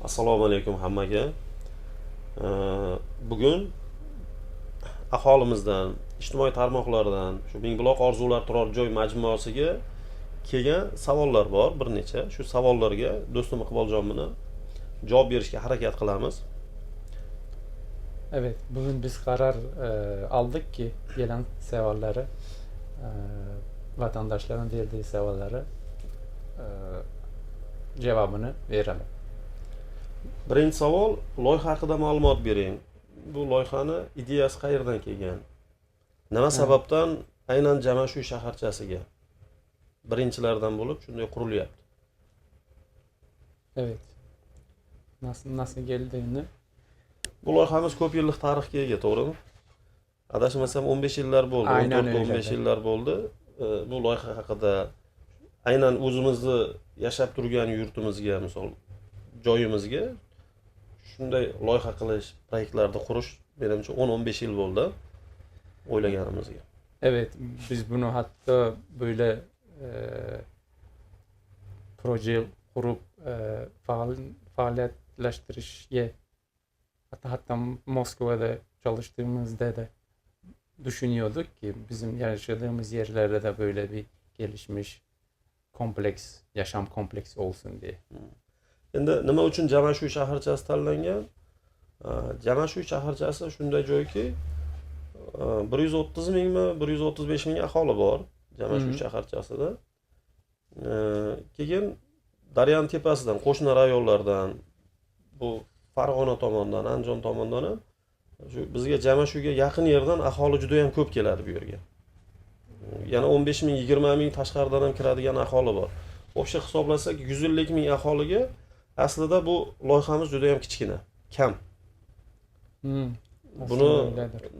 Assalomu alaykum hammaga. Bugun aholimizdan, ijtimoiy tarmoqlardan shu Mingbuloq orzular turar joy majmuasiga kelgan savollar bor bir necha. Shu savollarga do'stim Iqboljon bilan javob berishga harakat qilamiz. Evet, bugün biz karar aldık ki gelen savolları, vatandaşların verdiği savolları cevabını verelim. Birinchi savol, loyiha haqida ma'lumot bering. Bu loyihani ideyasi qayerdan kelgan? Nima sababdan aynan Jamashuy shaharchasiga birinchilardan bo'lib shunday qurilyapti? Evet. Nasıl geldiğini. Bu loyihamiz ko'p yillik tarixga ega, to'g'rimi? Adashmasam 15 yillar bo'ldi, Aynen öyle. 14-15 yillar bo'ldi. Bu loyiha haqida aynan o'zimizni yashab turgan yurtimizga, misol joyimizga shunday loyiha qilish, proyektlarni qurish menimcha 10-15 yil bo'ldi o'ylaganimizga. Evet, biz bunu hatta böyle proje kurup faaliyetleştirişe hatta Moskova'da çalıştığımızda da düşünüyorduk ki bizim yaşadığımız yerlerde de böyle bir gelişmiş kompleks, yaşam kompleksi olsun diye. Endi nima uchun Jamashuy shaharchasi tanlangan? Jamashuy shaharchasi shunday joyki 130 mingmi, 135 ming aholi bor Jamashuy shaharchasida. Keyin Daryoning tepasidan, qo'shni rayonlardan, bu Farg'ona tomondan, Andijon tomondan ham shu bizga Jamashuyga yaqin yerdan aholi juda ham ko'p keladi bu yerga. Yana 15 ming, 20 ming tashqaridan ham kiradigan aholi bor. O'sha hisoblasak 150 ming aholiga aslida bu loyihamiz juda ham kichkina, kam. Buni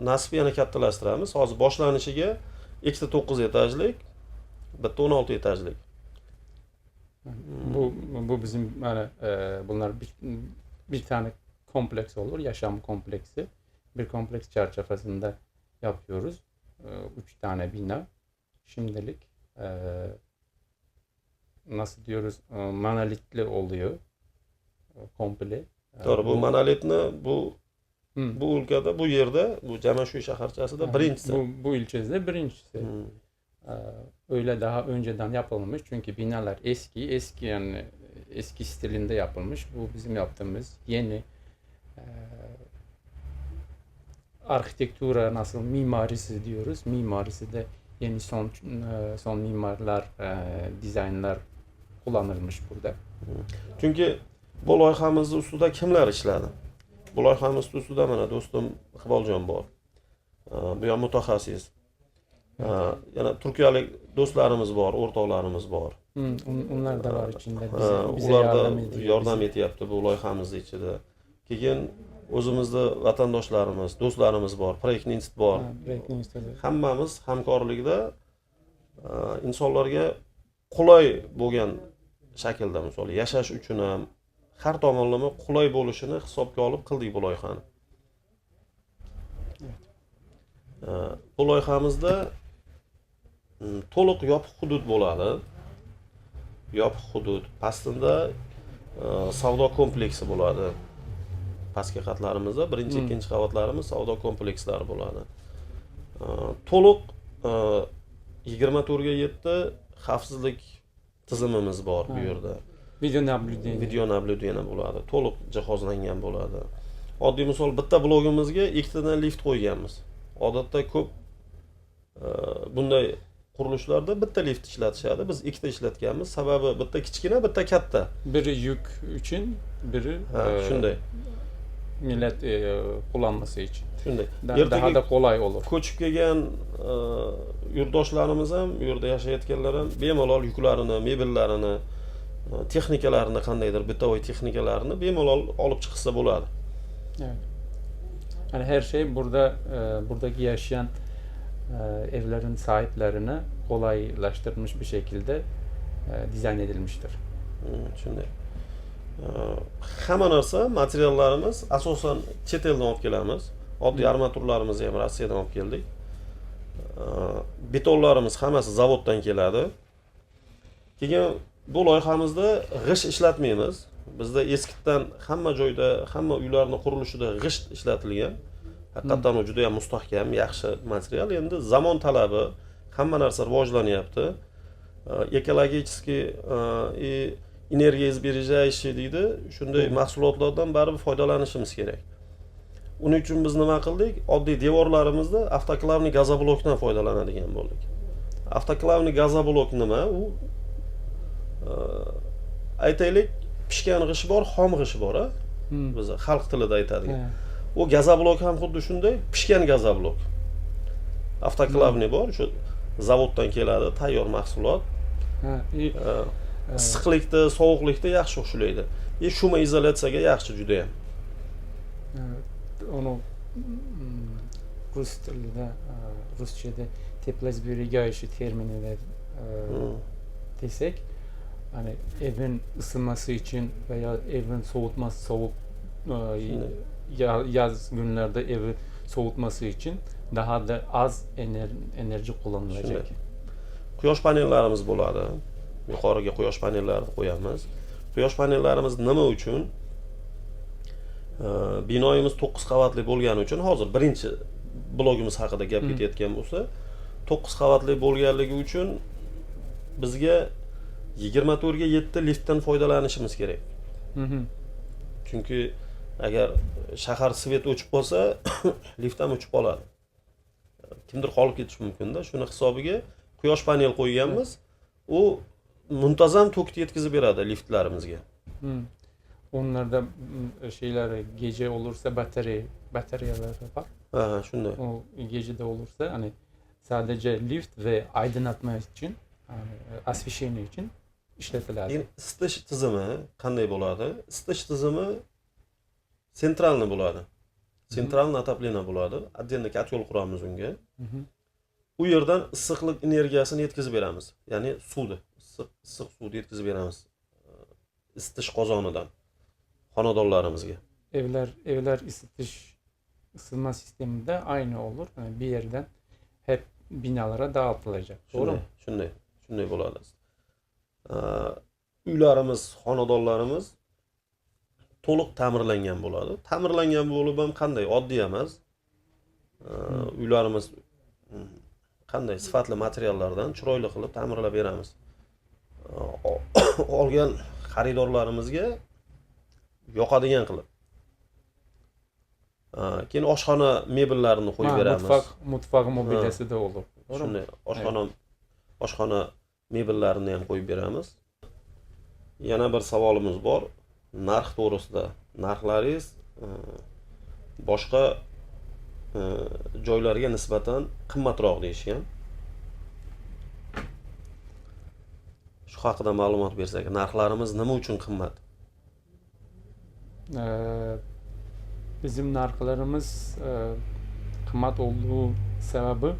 nasib yana kattalashtiramiz. Hozir boshlanishiga ikkita 9 etajlik, bitta 16 etajlik. Bu bizim yani bunlar bir tane kompleks olur, yaşam kompleksi. Bir kompleks çerçevesinde yapıyoruz. 3 tane bina. Şimdilik nasıl diyoruz, monolitli oluyor. Komple. To'g'ri, bu monolitni bu ülkede, bu yerde, bu Jamashuy shaharchasida birinchisi. Bu ilçede birincisi. Öyle daha önceden yapılmış çünkü binalar eski yani eski stilinde yapılmış. Bu bizim yaptığımız yeni arkitektura nasıl mimarisi diyoruz. Mimarisi de yeni son mimarlar, dizaynlar kullanılmış burada. Çünkü bu loyihamizni ustida kimlar ishladi? Bu loyihamiz ustida mana do'stim Iqboljon bor. Bu ham mutaxassis. Yana Turkiyalik do'stlarimiz bor, o'rtoqlarimiz bor. Onlar da var içinde. Bize Ular da yordam ediyor. etyapti bu loyihamizni ichida. Keyin o'zimizni vatandoshlarimiz, do'stlarimiz bor, Proyektni institut bor. Hammamiz hamkorlikda insonlarga qulay bo'lgan shaklda, misol yashash uchun ham har tomonlama qulay bo'lishini hisobga olib qildik bu loyihani. Bu loyihamizda to'liq yopiq hudud bo'ladi. Yopiq hudud, pastida savdo kompleksi bo'ladi. Pastki qatlarimizda birinchi, ikkinchi qavatlarimiz savdo komplekslari bo'ladi. To'liq 24 ga 7 xavfsizlik tizimimiz bor bu yerda. Video nablюдение bo'ladi. To'liq jihozlangan bo'ladi. Oddiy misol bitta blogimizga ikkitadan lift qo'yganmiz. Odatda ko'p bunday qurilishlarda bitta lift ishlatishadi. Biz ikkita ishlatganmiz. Sababi bitta kichkina, bitta katta. Biri yük için, biri shunday. Millet kullanması için. Shunday. Daha da kolay olur. Ko'chib kelgan yurtdoshlarimiz ham, bu yerda yashayotganlar ham bemalol yuklarini, mebellarini, texnikalarini, qandaydir bitovoy texnikalarini bemalol olib chiqsa bo'ladi. Evet. Yani her şey buradaki yaşayan evlerin sahiplerine kolaylaştırılmış bir şekilde dizayn edilmiştir. Shunday. Hamma narsa, materiallarimiz asosan chet eldan olib kelamiz. Oddiy armaturlarimizni ham Rossiyadan olib keldik. Betonlarimiz hammasi zavoddan keladi. Keyin bu loyihamizda g'ish ishlatmaymiz. Bizda eskidan hamma joyda, hamma uylarning qurilishida g'isht ishlatilgan. Haqiqatan u juda ham mustahkam, yaxshi material. Endi zamon talabi, hamma narsa rivojlanyapti. Ekologicheskiy и энергоизбережающий deydi. Shunday mahsulotlardan baribir foydalanishimiz kerak. Uning uchun biz nima qildik? Oddiy devorlarimizda avtoklavniy gazoblokdan foydalanadigan bo'ldik. Avtoklavniy gazoblok nima? U aytaylik, pishgan g'ish bor, xom g'ish bor, a? Biz xalq tilida aytadigan. O gazoblok ham xuddi shunday, pishgan gazoblok. Avtoklavniy bor, shu zavoddan keladi, tayyor mahsulot. Issiqlikda, sovuqlikda yaxshi ushlaydi. Shumoizolyatsiyaga yaxshi juda ham. Uni rus tilida, ruschada теплосберегающий terminida desak, hani evin ısınması için veya evin soğutması, soğuk yaz günlerde evi soğutması için daha da az enerji kullanılacak. Quyosh panellarimiz bo'ladi. Yuqoriga quyosh panellarini qo'yamiz. Quyosh panellarimiz nima uchun? Binoyimiz 9 qavatli bo'lgani uchun hozir birinchi blogimiz haqida gap ketayotgan bo'lsa, 9 qavatli bo'lganligi uchun bizga 24 ga 7 liftdan foydalanishimiz kerak. Chunki agar shahar svet o'chib qolsa, lift ham o'chib qoladi. Kimdir qolib ketishi mumkin-da. Shuni hisobiga quyosh panel qo'yganmiz. U muntazam tokni yetkazib beradi liftlarimizga. Onlarda şeyleri gece olursa bataryalar var. Ha, shunday. O gecede olursa hani sadece lift ve aydınlatma için, yani освещение için ishlatiladi. Endi isitish tizimi qanday bo'ladi? Isitish tizimi sentralni bo'ladi. Sentralni отопление bo'ladi. Отдельно kotyol quramiz unga. U yerdan issiqlik energiyasini yetkazib beramiz. Ya'ni suvni, issiq suvni yetkazib beramiz. Isitish qozonidan xonadonlarimizga. Evler ısınma sisteminde aynı olur. Yani bir yerden hep binalara dağıtılacak. Doğru mu? Shunday bo'ladi. Uylarimiz, xonadonlarimiz to'liq ta'mirlangan bo'ladi. Ta'mirlangan bo'lib ham qanday oddiy emas. Uylarimiz qanday sifatli materiallardan chiroyli qilib ta'mirlab beramiz. Olgan xaridorlarimizga yoqadigan qilib. Keyin oshxona mebellarini qo'yib beramiz. Mutfak mobilyasi da olur. Shunday, oshxona mebellarini ham qo'yib beramiz. Yana bir savolimiz bor. Narx to'g'risida. Narxlaringiz boshqa joylarga nisbatan qimmatroq deyishgan. Shu haqida ma'lumot bersak, narxlarimiz nima uchun qimmat? Bizim narxlarımız kımmat olduğu sebebi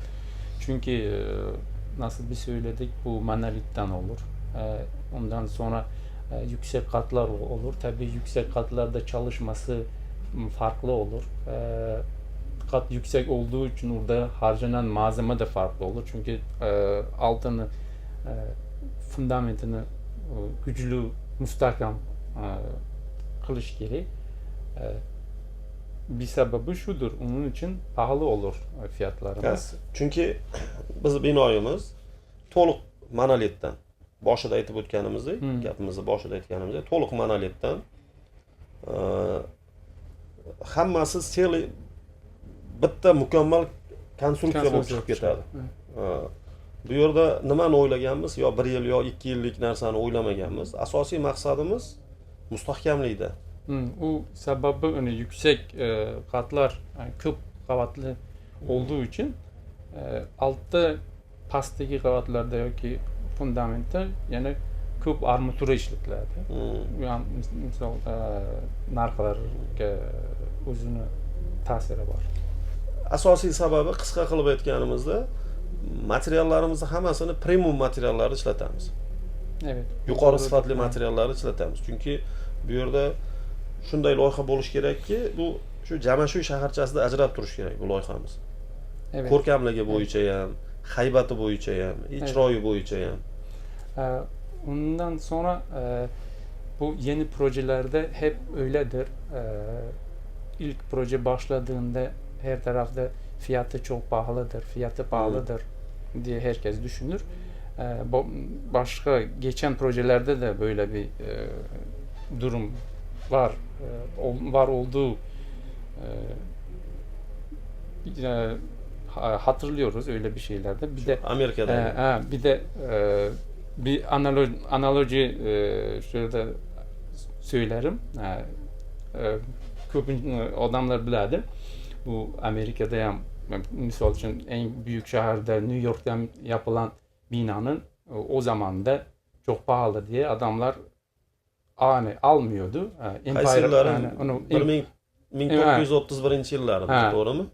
çünkü nasıl bir söyledik bu monolitten olur. Ondan sonra yüksek katlar olur. Tabii yüksek katlarda çalışması farklı olur. Kat yüksek olduğu için orada harcanan malzeme de farklı olur. Çünkü altını, fundamentini güçlü, müstahkam kılış gereği. Bir sebebi şudur. Onun için pahalı olur fiyatlarımız. Chunki biz binoyimiz to'liq monolitdan, boshida aytib o'tganimizdek, gapimizni boshida aytganimizdek, to'liq monolitdan hammasi seli bitta mukammal konstruksiya bo'lib chiqib ketadi. Bu yerda nimani o'ylaganmiz? Yo 1 yil yo 2 yillik narsani o'ylamaganmiz. Asosiy maqsadimiz mustahkamlikda. O sebebi hani yüksek katlar, yani küp kavatlı olduğu için altta pastaki kavatlarda yok ki fundamental yani küp armatura işlitiladi. Yani misal narxlar o'zini ta'siri bor. Asosiy sababi qisqa qilib aytganimizda materiallarimizni hammasini premium materiallarni ishlatamiz. Evet. Yuqori sifatli materiallarni ishlatamiz. Chunki bu yerda shunday loyiha bo'lishi kerakki, bu shu Jamashuy shaharchasida ajrab turishi kerak bu loyihamiz. Evet. Ko'rkamligi bo'yicha ham, haybati bo'yicha ham, chiroyi bo'yicha ham. Ondan sonra bu yeni projelerde hep öyledir. İlk proje başladığında her tarafta fiyatı çok pahalıdır, fiyatı pahalıdır diye herkes düşünür. Başka geçen projelerde de böyle bir durum var. Var olduğu hatırlıyoruz öyle bir şeylerde. Bir de Amerika'da. bir de bir analoji şurada söylerim. Köp adamlar biladir. Bu Amerika'da yani misal için en büyük şehirde New York'ta yapılan binanın o zaman da çok pahalı diye adamlar almıyordu. Qaysi yillarda? 1931-yillarda, to'g'rimi?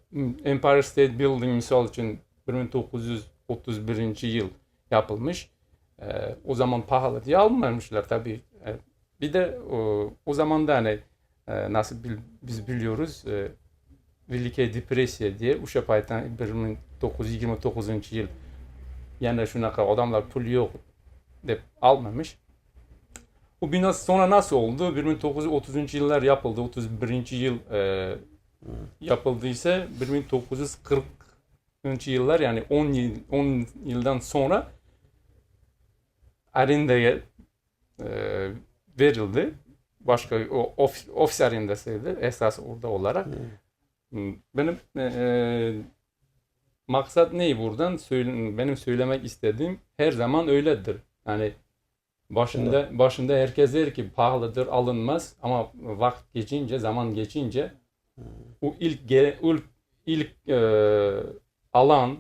Empire State Building misal için 1931 yıl yapılmış. O zaman pahalı diye almamışlar tabii. Bir de o zaman da hani nasıl biz biliyoruz Velike Depresiya diye o'sha paytdan 1929 yıl yana shunaqa odamlar pul yo'q deb almamış. Bu bina sonra nasıl oldu? 1930 yıllar yapıldı. 31 yıl yapıldıysa 1940 yıllar yani 10 yıldan sonra arendaya verildi. Başka ofis arendasıydı esas orada olarak. Benim maksat ne buradan? Benim söylemek istediğim her zaman öyledir. Yani başında herkes der ki pahalıdır, alınmaz ama vakit geçince, zaman geçince o ilk alan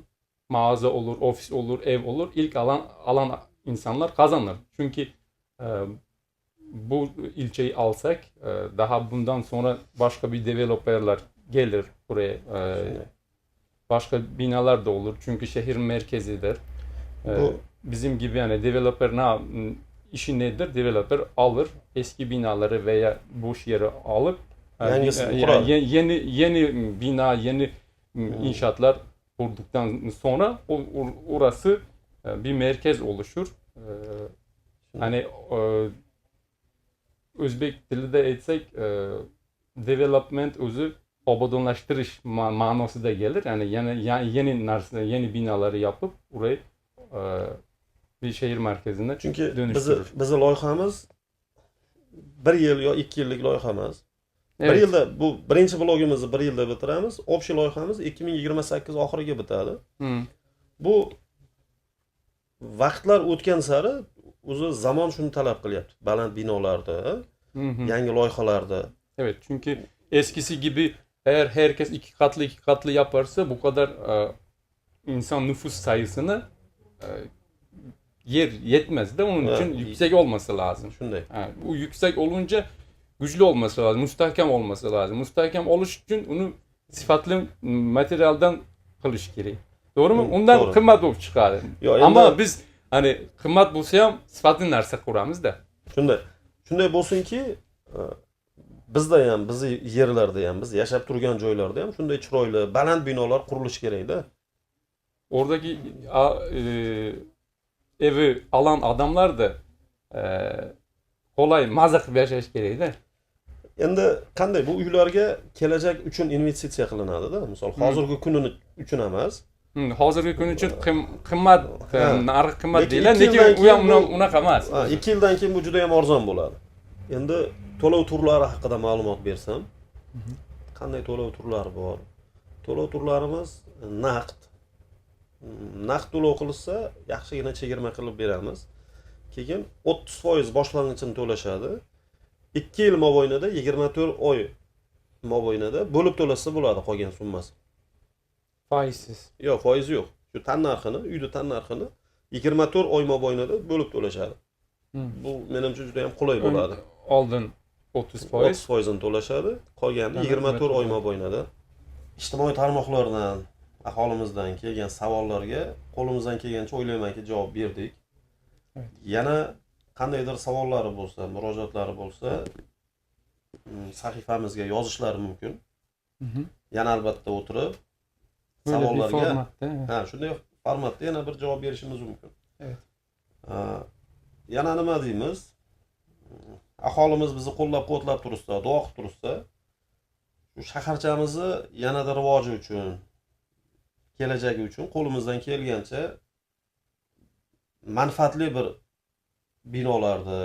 mağaza olur, ofis olur, ev olur, ilk alan insanlar kazanır. Çünkü bu ilçeyi alsak daha bundan sonra başka bir developerler gelir buraya. Başka binalar da olur. Çünkü şehir merkezidir. Bizim gibi yani developer işi nedir? Developer alır eski binaları veya boş yeri alıp yeni bina, yeni inşaatlar kurduktan sonra orası bir merkez oluşur. Hani Özbek dilinde etsek development özü obodonlaştırış manası da gelir. Yani yeni binaları yapıp orayı bir şehir merkezine dönüştürür. Bizi loyihamiz 1 yil yo 2 yillik loyihamiz. Evet. 1 yilda bu birinchi blogimizni 1 yilda bitiramiz. Общий loyihamiz 2028 oxiriga bitadi. Bu vaqtlar o'tgan sari o'zi zamon shuni talab qilyapti. Baland binolarda, yangi loyihalarda. Evet, çünkü eskisi gibi eğer herkes iki katlı yaparsa bu kadar insan nüfus sayısını yer yetmez de onun için yüksek olması lazım. Shunday. Bu yüksek olunca güçlü olması lazım, müstahkem olması lazım. Müstahkem oluş için onu sıfatlı materyaldan qilish kerak. Doğru mu? Ondan doğru. kıymat bulup çıkar. Ama biz hani kıymat bulsa ham sıfatlı narsa kuramiz da. Shunday bo'lsinki, bizda ham, bizni yerlarda ham, biz yashab turgan joylarda ham shunday chiroyli, baland binolar qurilishi kerak-da. Oradaki evi alan adamlar da kolay maza qilib yashash kerak-da. Endi qanday bu uylarga kelajak uchun investitsiya qilinadi-da. Misol hozirgi kuni uchun emas. Hozirgi kun uchun qimmat, narxi qimmat deylar, lekin u ham unaqa emas. 2 yildan keyin bu juda ham arzon bo'ladi. Endi to'lov turlari haqida ma'lumot bersam, qanday to'lov turlari bor? To'lov turlarimiz naqd. Naqd to'lov qilsa, yaxshigina chegirma qilib beramiz. Keyin 30% boshlang'ichini to'lashadi. 2 yil mobaynida 24 oy mobaynida bo'lib to'lasa bo'ladi qolgan summasi. Foizsiz. Yo'q, foiz yo'q. Shu tannarxini, uyni tannarxini 24 oy mobaynida bo'lib to'lashadi. Bu menimcha juda ham qulay bo'ladi. Oldin 30%. 30%ni to'lashadi, qolgani 24 oy mobaynida. Ijtimoiy tarmoqlardan, aholimizdan kelgan savollarga qo'limizdan kelgancha o'ylaymanki javob berdik. Evet. Yana qandaydir savollari bo'lsa, murojaatlari bo'lsa, sahifamizga yozishlari mumkin. Yana albatta o'tirib savollarga shunday formatda yana bir javob berishimiz mumkin. Evet. Yana nima deymiz? aholimiz bizni qo'llab-quvvatlab tursa, duo qilib tursa, shu shaharchamizni yanada rivoji uchun, kelajagi uchun qo'limizdan kelgancha manfaatli bir binolarni,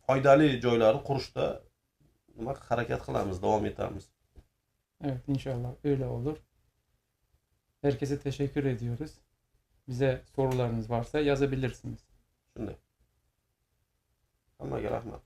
foydali joylarni qurishda harakat qilamiz, davom etamiz. Evet, inşallah öyle olur. Herkese teşekkür ediyoruz. Bize sorularınız varsa yazabilirsiniz. Shunday. Hammaga rahmat.